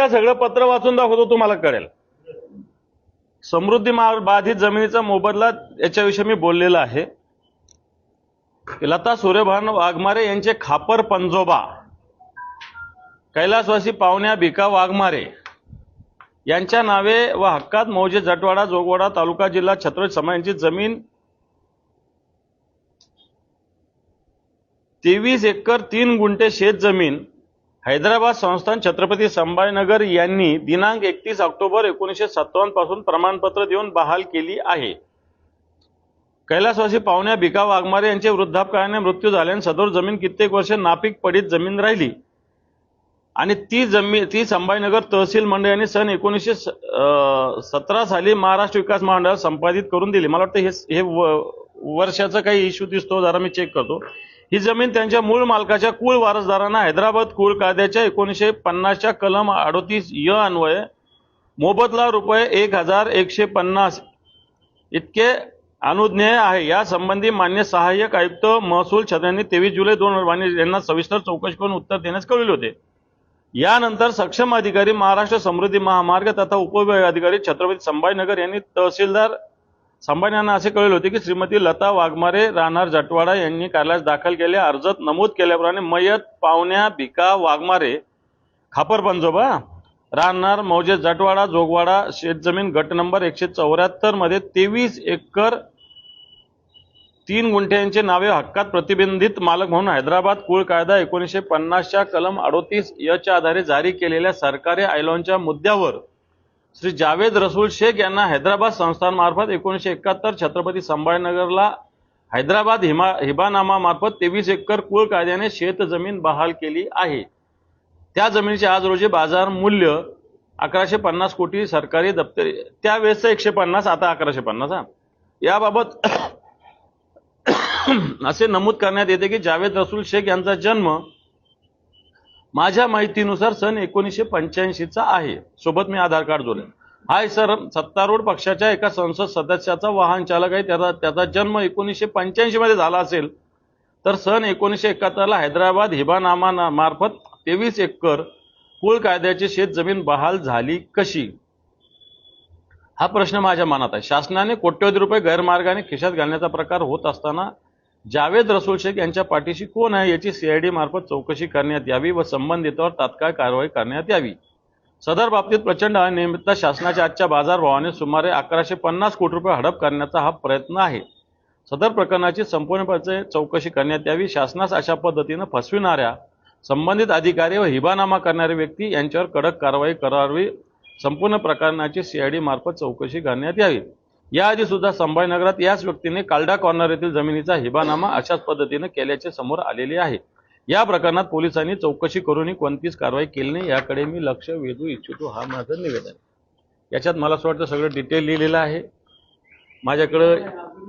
कुठलं सगळं पत्र वाचून दाखवतो, तुम्हाला कळेल. समृद्धी बाधित जमिनीचा मोबदला याच्याविषयी मी बोललेला आहे. लता सूर्यभान वाघमारे यांचे खापर पंजोबा कैलासवासी पावण्या भिका वाघमारे यांच्या नावे व हक्कात मौजे जटवाडा जोगवाडा तालुका जिल्हा छत्रपती संभाजी जमीन 23 एकर 3 गुंठे शेत जमीन हैदराबाद संस्थान छत्रपती संभाजीनगर यांनी दिनांक 31 ऑक्टोबर 1957 पासून प्रमाणपत्र देऊन बहाल केली आहे. कैलासवासी पावण्या भिका वाघमारे यांचे वृद्धापकाळाने मृत्यू झाल्याने सदर जमीन कित्येक वर्षे नापीक पडीत जमीन राहिली आणि ती संभाजीनगर तहसील मंडळाने सन 1917 साली महाराष्ट्र विकास महामंडळाला संपादित करून दिली. मला वाटतं हे वर्षाचा काही इश्यू दिसतो, जरा मी चेक करतो. ही जमीन त्यांच्या मूळ मालकाच्या कुळ वारसदारांना हैदराबाद कुळ कायद्याच्या 1950च्या कलम 38 य अन्वये मोबदला रुपये 1150 इतके अनुज्ञेय आहे. या संबंधी मान्य सहाय्यक आयुक्त महसूल यांनी 23 जुलै 2022 यांना सविस्तर चौकशी करून उत्तर देण्यास कळविले होते. यानंतर सक्षम अधिकारी महाराष्ट्र समृद्धी महामार्ग तथा उपविभाग अधिकारी छत्रपती संभाजीनगर यांनी तहसीलदार संभाजी यांना असे कळविले होते की श्रीमती लता वाघमारे राहणार जटवाडा यांनी कार्यालयास दाखल केलेल्या अर्जात नमूद केल्याप्रमाणे मयत पावण्या भिका वाघमारे खापर पंजोबा राहणार मौजे जटवाडा जोगवाडा शेतजमीन गट नंबर 174 मध्ये 23 एकर 3 गुंठ्यांचे नावे हक्कात प्रतिबंधित मालक म्हणून हैदराबाद कुळ कायदा 1950च्या कलम 38 य च्या आधारे जारी केलेल्या सरकारी आयलॉनच्या मुद्द्यावर श्री जावेद रसूल शेख यांना हैदराबाद संस्थानमार्फत 1971 छत्रपती संभाजीनगरला हैदराबाद हिबानामा मार्फत 23 एकर कुळ कायद्याने शेत जमीन बहाल केली आहे. त्या जमिनीचे आज रोजी बाजार मूल्य 1150 कोटी सरकारी दप्तरी, त्यावेळेस 150, आता 1150. याबाबत असे नमूद करण्यात येते की जावेद रसूल शेख यांचा जन्म माझ्या माहितीनुसार सन 1985चा आहे. सोबत मी आधार कार्ड जोडेल. हा सर सत्तारूढ पक्षाच्या एका संसद सदस्याचा वाहन चालक आहे. त्याचा जन्म 1985 मध्ये झाला असेल तर सन 1971ला हैदराबाद हिबानामा मार्फत 23 एकर कुळ कायद्याची शेत जमीन बहाल झाली कशी, हा प्रश्न माझ्या मनात आहे. शासनाने कोट्यवधी रुपये गैरमार्गाने खिशात घालण्याचा प्रकार होत असताना जावेद रसूल शेख यांच्या पाठीशी कोण आहे याची सीआयडी मार्फत चौकशी करण्यात यावी व संबंधितांवर तात्काळ कारवाई करण्यात यावी. सदर बाबतीत प्रचंड अनियमितता शासनाच्या आजच्या बाजारभावाने सुमारे 1150 कोटी रुपये हडप करण्याचा हा प्रयत्न आहे. सदर प्रकरणाची संपूर्णपणे चौकशी करण्यात यावी. शासनास अशा पद्धतीने फसविणाऱ्या संबंधित अधिकारी व हिबानामा करणारे व्यक्ती यांच्यावर कडक कारवाई करावी. संपूर्ण प्रकरणाची सीआयडी मार्फत चौकशी करण्यात यावी. याआधी सुद्धा संभाजीनगरात याच व्यक्तीने कालडा कॉर्नर येथील जमिनीचा हिबानामा अशाच पद्धतीने केल्याचे समोर आलेले आहे. या प्रकरणात पोलिसांनी चौकशी करूनही कोणतीच कारवाई केली नाही, याकडे मी लक्ष वेधू इच्छितो, हा माझं निवेदन. याच्यात मला असं वाटतं सगळं डिटेल लिहिलेलं आहे माझ्याकडे.